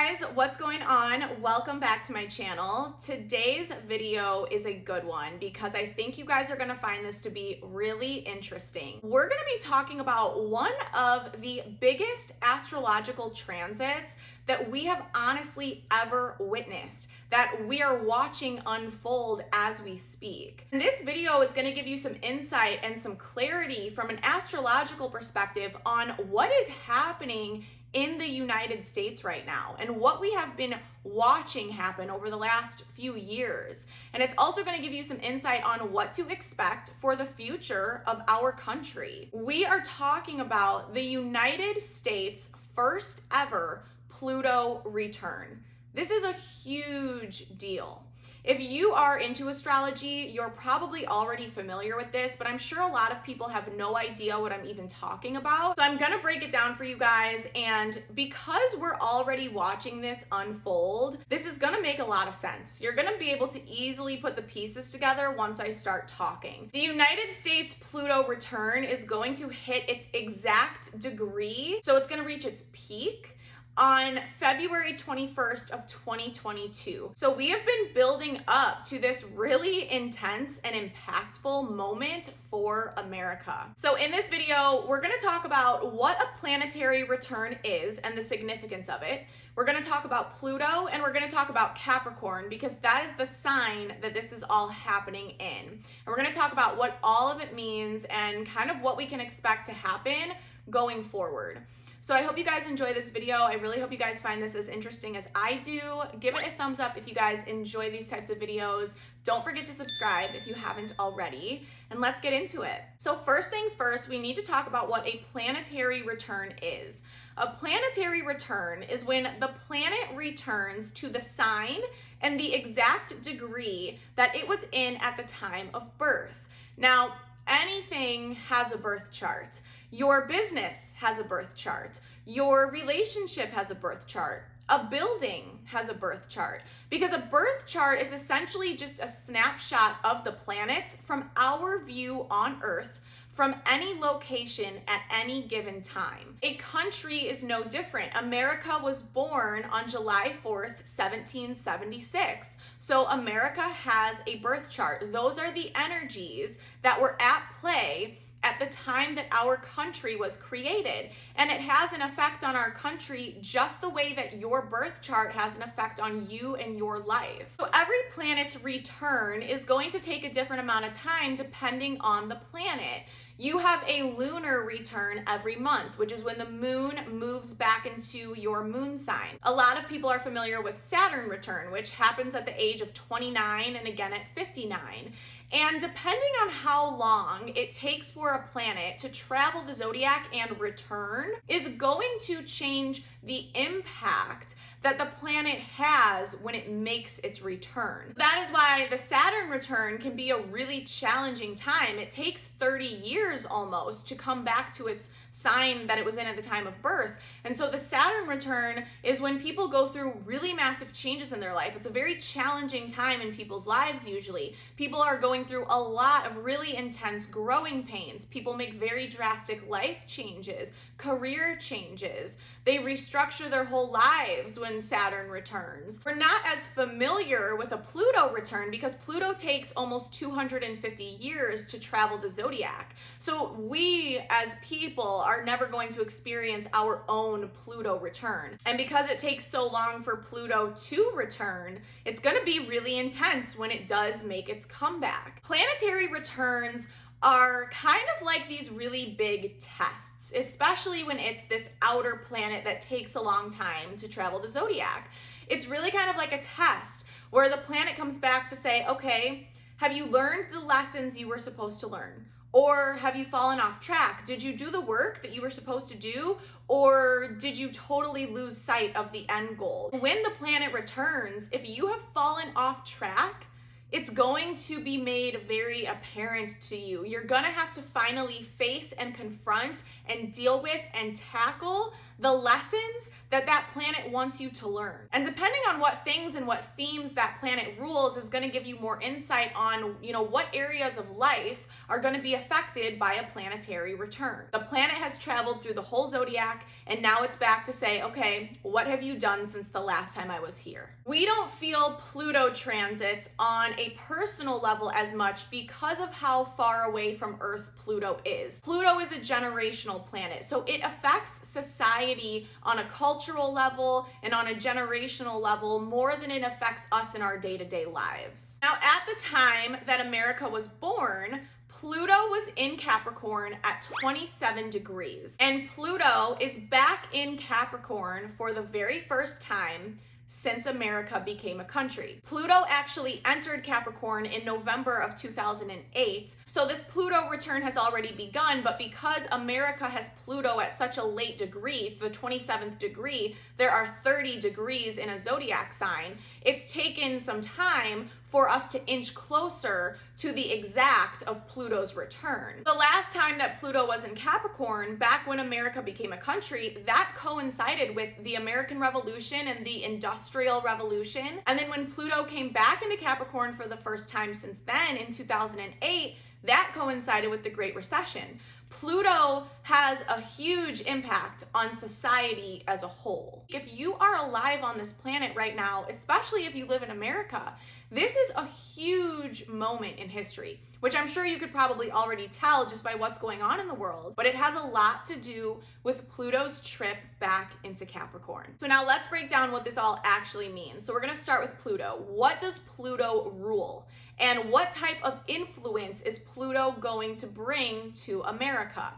guys, what's going on? Welcome back to my channel. Today's video is a good one because I think you guys are gonna find this to be really interesting. We're gonna be talking about one of the biggest astrological transits that we have honestly ever witnessed, that we are watching unfold as we speak. And this video is going to give you some insight and some clarity from an astrological perspective on what is happening in the United States right now and what we have been watching happen over the last few years. And it's also going to give you some insight on what to expect for the future of our country. We are talking about the United States' first ever Pluto Return. This is a huge deal. If you are into astrology, you're probably already familiar with this, but I'm sure a lot of people have no idea what I'm even talking about. So I'm gonna break it down for you guys, and because we're already watching this unfold, this is gonna make a lot of sense. You're gonna be able to easily put the pieces together once I start talking. The United States Pluto return is going to hit its exact degree, so it's gonna reach its peak on February 21st of 2022. So we have been building up to this really intense and impactful moment for America. So in this video, we're gonna talk about what a planetary return is and the significance of it. We're gonna talk about Pluto, and we're gonna talk about Capricorn because that is the sign that this is all happening in. And we're gonna talk about what all of it means and kind of what we can expect to happen going forward. So I hope you guys enjoy this video. I really hope you guys find this as interesting as I do. Give it a thumbs up if you guys enjoy these types of videos. Don't forget to subscribe if you haven't already, and let's get into it. So first things first, we need to talk about what a planetary return is. A planetary return is when the planet returns to the sign and the exact degree that it was in at the time of birth. Now, anything has a birth chart. Your business has a birth chart. Your relationship has a birth chart. A building has a birth chart, because a birth chart is essentially just a snapshot of the planets from our view on Earth from any location at any given time. A country is no different. America was born on July 4th, 1776. So America has a birth chart. Those are the energies that were at play at the time that our country was created. And it has an effect on our country just the way that your birth chart has an effect on you and your life. So every planet's return is going to take a different amount of time depending on the planet. You have a lunar return every month, which is when the moon moves back into your moon sign. A lot of people are familiar with Saturn return, which happens at the age of 29 and again at 59. And depending on how long it takes for a planet to travel the zodiac and return is going to change the impact that the planet has when it makes its return. That is why the Saturn return can be a really challenging time. It takes 30 years almost to come back to its sign that it was in at the time of birth. And so the Saturn return is when people go through really massive changes in their life. It's a very challenging time in people's lives usually. People are going through a lot of really intense growing pains. People make very drastic life changes, career changes. They restructure their whole lives when Saturn returns. We're not as familiar with a Pluto return because Pluto takes almost 250 years to travel the zodiac. So we as people are never going to experience our own Pluto return. And because it takes so long for Pluto to return, it's going to be really intense when it does make its comeback. Planetary returns are kind of like these really big tests, especially when it's this outer planet that takes a long time to travel the zodiac. It's really kind of like a test where the planet comes back to say, okay, have you learned the lessons you were supposed to learn? Or have you fallen off track? Did you do the work that you were supposed to do? Or did you totally lose sight of the end goal? When the planet returns, if you have fallen off track, it's going to be made very apparent to you. You're gonna have to finally face and confront and deal with and tackle the lessons that that planet wants you to learn. And depending on what things and what themes that planet rules is going to give you more insight on, what areas of life are going to be affected by a planetary return. The planet has traveled through the whole zodiac, and now it's back to say, okay, what have you done since the last time I was here? We don't feel Pluto transits on a personal level as much because of how far away from Earth Pluto is. Pluto is a generational planet, so it affects society on a cultural level and on a generational level more than it affects us in our day-to-day lives. Now, at the time that America was born, Pluto was in Capricorn at 27 degrees, and Pluto is back in Capricorn for the very first time since America became a country. Pluto actually entered Capricorn in November of 2008, so this Pluto return has already begun, but because America has Pluto at such a late degree, the 27th degree, there are 30 degrees in a zodiac sign, it's taken some time for us to inch closer to the exact of Pluto's return. The last time that Pluto was in Capricorn, back when America became a country, that coincided with the American Revolution and the Industrial Revolution. And then when Pluto came back into Capricorn for the first time since then in 2008, that coincided with the Great Recession. Pluto has a huge impact on society as a whole. If you are alive on this planet right now, especially if you live in America, this is a huge moment in history, which I'm sure you could probably already tell just by what's going on in the world, but it has a lot to do with Pluto's trip back into Capricorn. So now let's break down what this all actually means. So we're gonna start with Pluto. What does Pluto rule? And what type of influence is Pluto going to bring to America?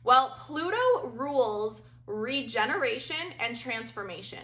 Well, Pluto rules regeneration and transformation.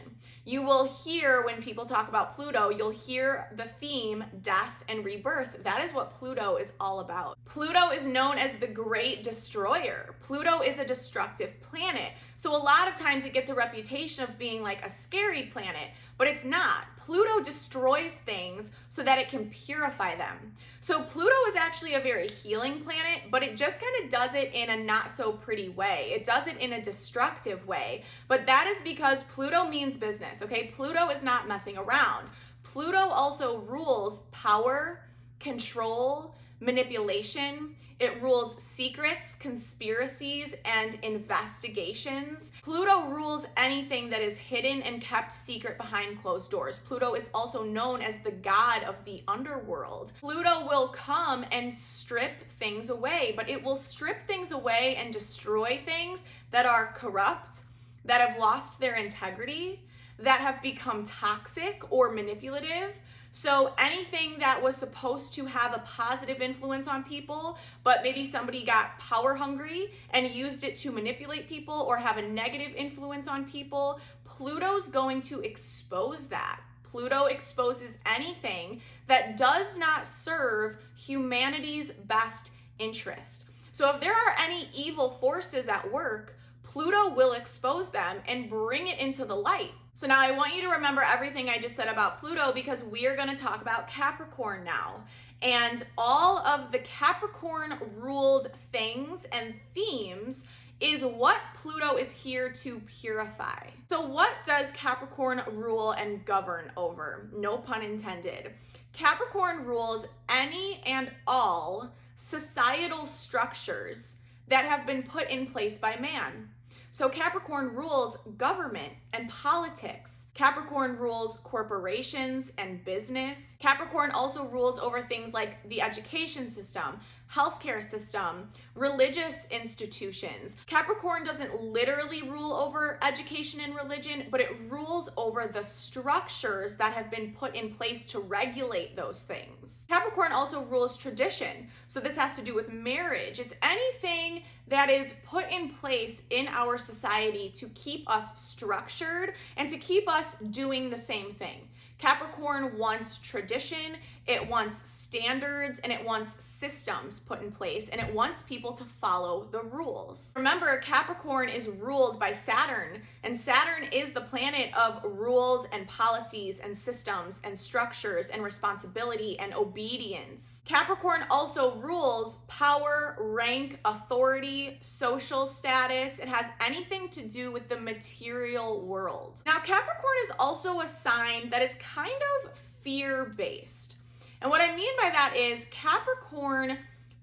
You will hear when people talk about Pluto, you'll hear the theme death and rebirth. That is what Pluto is all about. Pluto is known as the Great Destroyer. Pluto is a destructive planet. So a lot of times it gets a reputation of being like a scary planet, but it's not. Pluto destroys things so that it can purify them. So Pluto is actually a very healing planet, but it just kind of does it in a not so pretty way. It does it in a destructive way, but that is because Pluto means business, okay? Pluto is not messing around. Pluto also rules power, control, manipulation. It rules secrets, conspiracies, and investigations. Pluto rules anything that is hidden and kept secret behind closed doors. Pluto is also known as the god of the underworld. Pluto will come and strip things away, but it will strip things away and destroy things that are corrupt, that have lost their integrity, that have become toxic or manipulative. So anything that was supposed to have a positive influence on people, but maybe somebody got power hungry and used it to manipulate people or have a negative influence on people, Pluto's going to expose that. Pluto exposes anything that does not serve humanity's best interest. So if there are any evil forces at work, Pluto will expose them and bring it into the light. So now I want you to remember everything I just said about Pluto because we are going to talk about Capricorn now. And all of the Capricorn ruled things and themes is what Pluto is here to purify. So what does Capricorn rule and govern over? No pun intended. Capricorn rules any and all societal structures that have been put in place by man. So Capricorn rules government and politics. Capricorn rules corporations and business. Capricorn also rules over things like the education system, healthcare system, religious institutions. Capricorn doesn't literally rule over education and religion, but it rules over the structures that have been put in place to regulate those things. Capricorn also rules tradition. So this has to do with marriage. It's anything that is put in place in our society to keep us structured and to keep us doing the same thing. Capricorn wants tradition, it wants standards, and it wants systems put in place, and it wants people to follow the rules. Remember, Capricorn is ruled by Saturn, and Saturn is the planet of rules and policies and systems and structures and responsibility and obedience. Capricorn also rules power, rank, authority, social status. It has anything to do with the material world. Now, Capricorn is also a sign that is kind of fear-based. And what I mean by that is Capricorn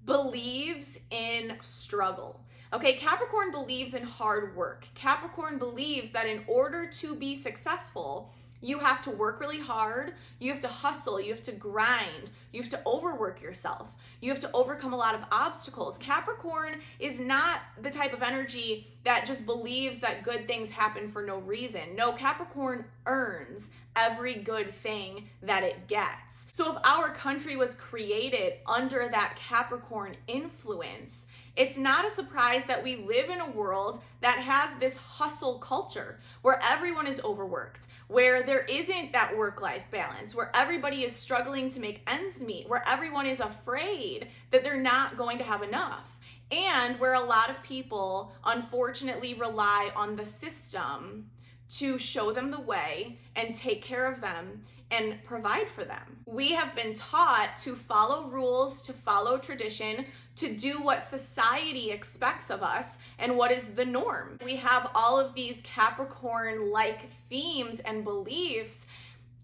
believes in struggle. Okay, Capricorn believes in hard work. Capricorn believes that in order to be successful, you have to work really hard, you have to hustle, you have to grind, you have to overwork yourself, you have to overcome a lot of obstacles. Capricorn is not the type of energy that just believes that good things happen for no reason. No, Capricorn earns every good thing that it gets. So if our country was created under that Capricorn influence, it's not a surprise that we live in a world that has this hustle culture where everyone is overworked, where there isn't that work-life balance, where everybody is struggling to make ends meet, where everyone is afraid that they're not going to have enough, and where a lot of people unfortunately rely on the system to show them the way and take care of them and provide for them. We have been taught to follow rules, to follow tradition, to do what society expects of us and what is the norm. We have all of these Capricorn-like themes and beliefs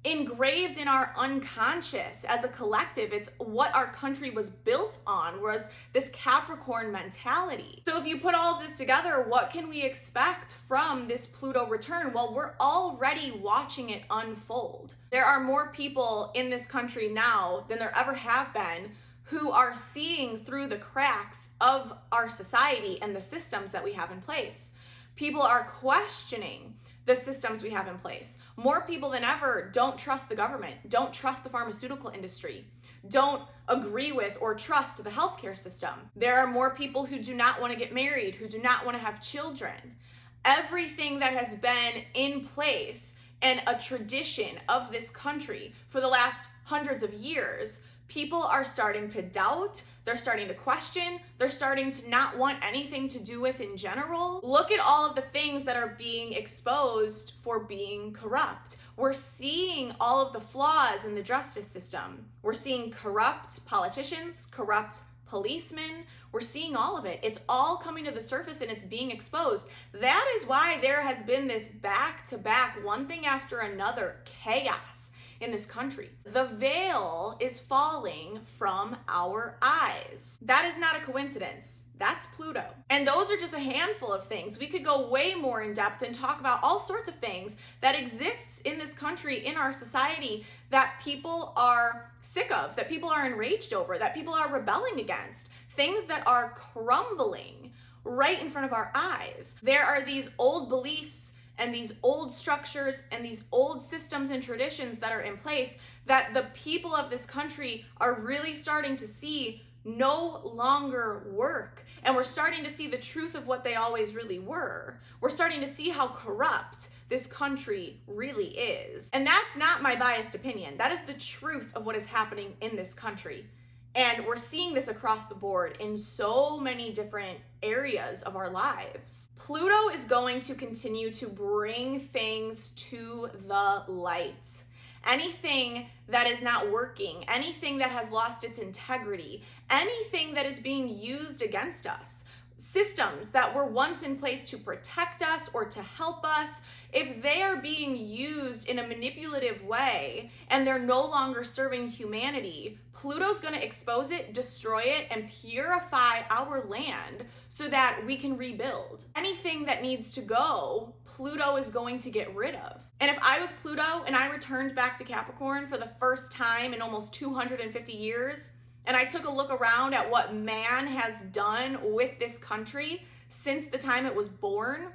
engraved in our unconscious as a collective. It's what our country was built on, was this Capricorn mentality. So if you put all of this together, what can we expect from this Pluto return? Well, we're already watching it unfold. There are more people in this country now than there ever have been who are seeing through the cracks of our society and the systems that we have in place. People are questioning the systems we have in place. More people than ever don't trust the government, don't trust the pharmaceutical industry, don't agree with or trust the healthcare system. There are more people who do not want to get married, who do not want to have children. Everything that has been in place and a tradition of this country for the last hundreds of years, people are starting to doubt, they're starting to question, they're starting to not want anything to do with in general. Look at all of the things that are being exposed for being corrupt. We're seeing all of the flaws in the justice system. We're seeing corrupt politicians, corrupt policemen. We're seeing all of it. It's all coming to the surface and it's being exposed. That is why there has been this back-to-back, one thing after another, chaos in this country. The veil is falling from our eyes. That is not a coincidence. That's Pluto. And those are just a handful of things. We could go way more in depth and talk about all sorts of things that exists in this country, in our society, that people are sick of, that people are enraged over, that people are rebelling against, things that are crumbling right in front of our eyes. There are these old beliefs and these old structures and these old systems and traditions that are in place that the people of this country are really starting to see no longer work. And we're starting to see the truth of what they always really were. We're starting to see how corrupt this country really is. And that's not my biased opinion. That is the truth of what is happening in this country. And we're seeing this across the board in so many different areas of our lives. Pluto is going to continue to bring things to the light. Anything that is not working, anything that has lost its integrity, anything that is being used against us, systems that were once in place to protect us or to help us, if they are being used in a manipulative way and they're no longer serving humanity, Pluto's going to expose it, destroy it, and purify our land so that we can rebuild. Anything that needs to go, Pluto is going to get rid of. And if I was Pluto and I returned back to Capricorn for the first time in almost 250 years, and I took a look around at what man has done with this country since the time it was born,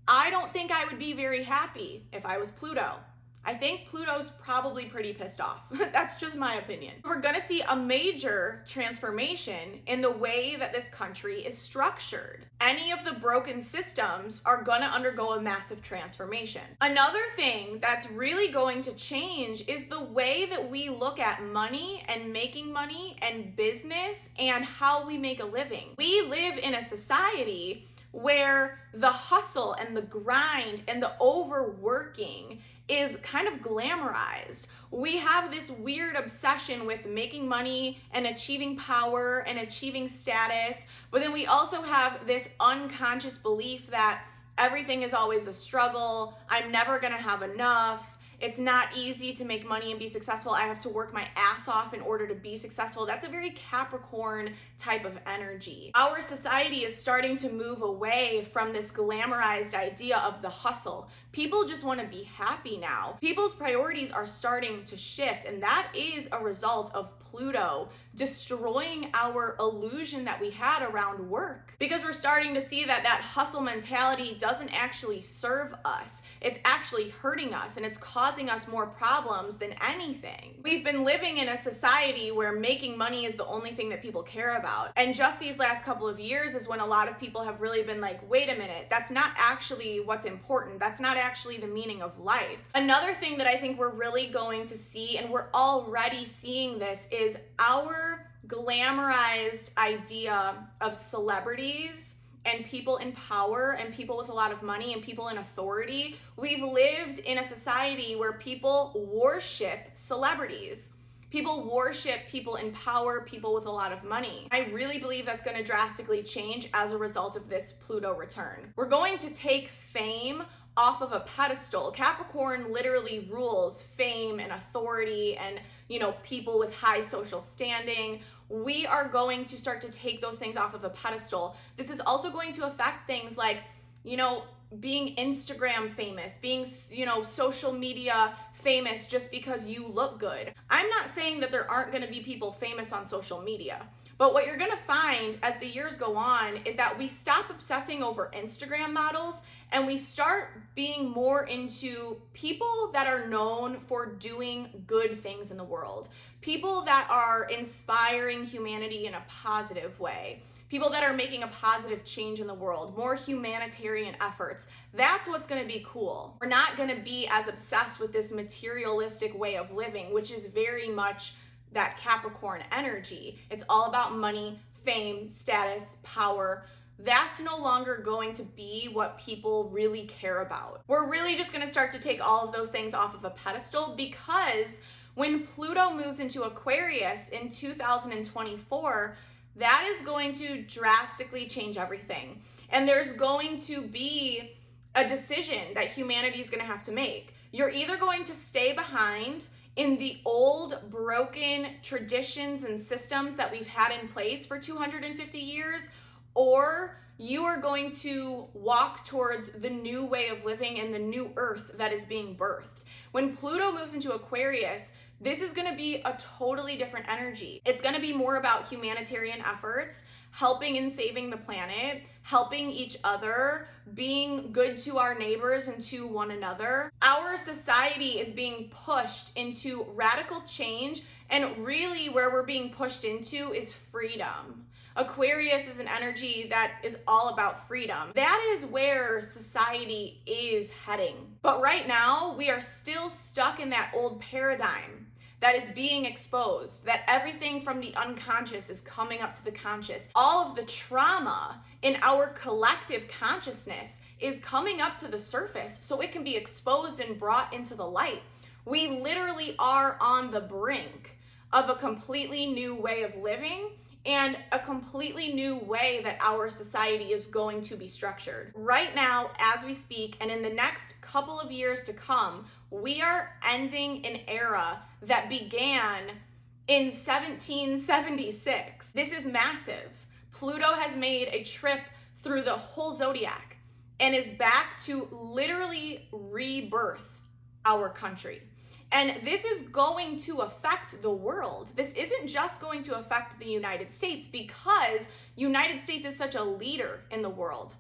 I don't think I would be very happy if I was Pluto. I think Pluto's probably pretty pissed off. That's just my opinion. We're gonna see a major transformation in the way that this country is structured. Any of the broken systems are gonna undergo a massive transformation. Another thing that's really going to change is the way that we look at money and making money and business and how we make a living. We live in a society where the hustle and the grind and the overworking is kind of glamorized. We have this weird obsession with making money and achieving power and achieving status, but then we also have this unconscious belief that everything is always a struggle. I'm never gonna have enough. It's not easy to make money and be successful. I have to work my ass off in order to be successful. That's a very Capricorn type of energy. Our society is starting to move away from this glamorized idea of the hustle. People just want to be happy now. People's priorities are starting to shift, and that is a result of Pluto destroying our illusion that we had around work, because we're starting to see that that hustle mentality doesn't actually serve us. It's actually hurting us, and it's causing us more problems than anything. We've been living in a society where making money is the only thing that people care about. And just these last couple of years is when a lot of people have really been like, wait a minute, that's not actually what's important. That's not actually the meaning of life. Another thing that I think we're really going to see, and we're already seeing this, is our glamorized idea of celebrities and people in power and people with a lot of money and people in authority. We've lived in a society where people worship celebrities. People worship people in power, people with a lot of money. I really believe that's going to drastically change as a result of this Pluto return. We're going to take fame off of a pedestal. Capricorn literally rules fame and authority and, people with high social standing. We are going to start to take those things off of a pedestal. This is also going to affect things like, being Instagram famous, being, social media famous just because you look good. I'm not saying that there aren't going to be people famous on social media, but what you're going to find as the years go on is that we stop obsessing over Instagram models and we start being more into people that are known for doing good things in the world, people that are inspiring humanity in a positive way, people that are making a positive change in the world, more humanitarian efforts. That's what's going to be cool. We're not going to be as obsessed with this materialistic way of living, which is very much that Capricorn energy. It's all about money, fame, status, power. That's no longer going to be what people really care about. We're really just going to start to take all of those things off of a pedestal, because when Pluto moves into Aquarius in 2024, that is going to drastically change everything. And there's going to be a decision that humanity is going to have to make. You're either going to stay behind in the old broken traditions and systems that we've had in place for 250 years, or you are going to walk towards the new way of living and the new earth that is being birthed. When Pluto moves into Aquarius, this is going to be a totally different energy. It's going to be more about humanitarian efforts, helping and saving the planet, helping each other, being good to our neighbors and to one another. Our society is being pushed into radical change, and really where we're being pushed into is freedom. Aquarius is an energy that is all about freedom. That is where society is heading. But right now, we are still stuck in that old paradigm that is being exposed, that everything from the unconscious is coming up to the conscious. All of the trauma in our collective consciousness is coming up to the surface so it can be exposed and brought into the light. We literally are on the brink of a completely new way of living and a completely new way that our society is going to be structured. Right now, as we speak, and in the next couple of years to come, we are ending an era that began in 1776. This is massive. Pluto has made a trip through the whole zodiac and is back to literally rebirth our country. And this is going to affect the world. This isn't just going to affect the United States, because United States is such a leader in the world.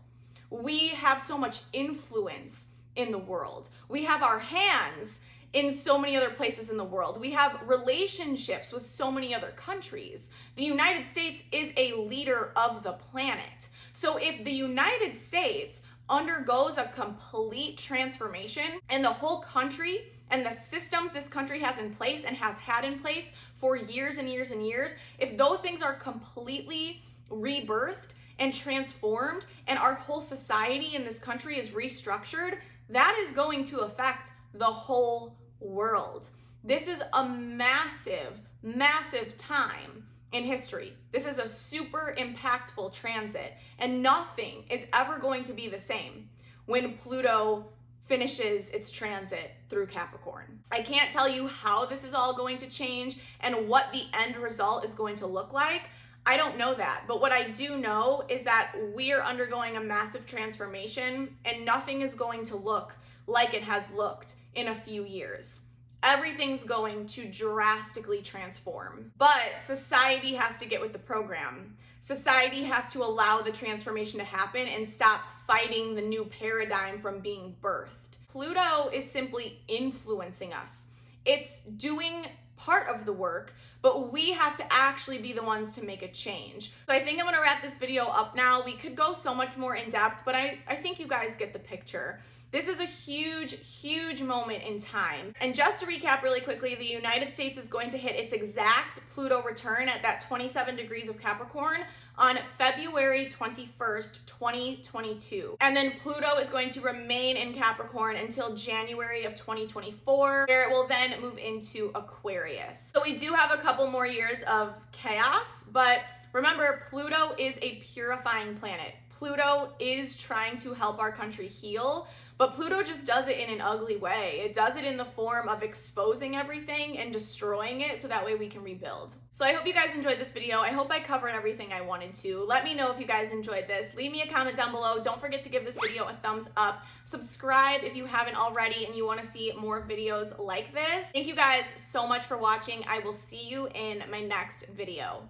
We have so much influence in the world. We have our hands in so many other places in the world. We have relationships with so many other countries. The United States is a leader of the planet. So if the United States undergoes a complete transformation and the whole country and the systems this country has in place and has had in place for years and years and years, if those things are completely rebirthed and transformed and our whole society in this country is restructured, that is going to affect the whole world. This is a massive, massive time in history. This is a super impactful transit, and nothing is ever going to be the same when Pluto finishes its transit through Capricorn. I can't tell you how this is all going to change and what the end result is going to look like. I don't know that, but what I do know is that we are undergoing a massive transformation and nothing is going to look like it has looked in a few years. Everything's going to drastically transform, but society has to get with the program. Society has to allow the transformation to happen and stop fighting the new paradigm from being birthed. Pluto is simply influencing us. It's doing part of the work, but we have to actually be the ones to make a change. So I think I'm gonna wrap this video up now. We could go so much more in depth, but I think you guys get the picture. This is a huge, huge moment in time. And just to recap really quickly, the United States is going to hit its exact Pluto return at that 27 degrees of Capricorn on February 21st, 2022. And then Pluto is going to remain in Capricorn until January of 2024, where it will then move into Aquarius. So we do have a couple more years of chaos, but remember, Pluto is a purifying planet. Pluto is trying to help our country heal, but Pluto just does it in an ugly way. It does it in the form of exposing everything and destroying it so that way we can rebuild. So I hope you guys enjoyed this video. I hope I covered everything I wanted to. Let me know if you guys enjoyed this. Leave me a comment down below. Don't forget to give this video a thumbs up. Subscribe if you haven't already and you want to see more videos like this. Thank you guys so much for watching. I will see you in my next video.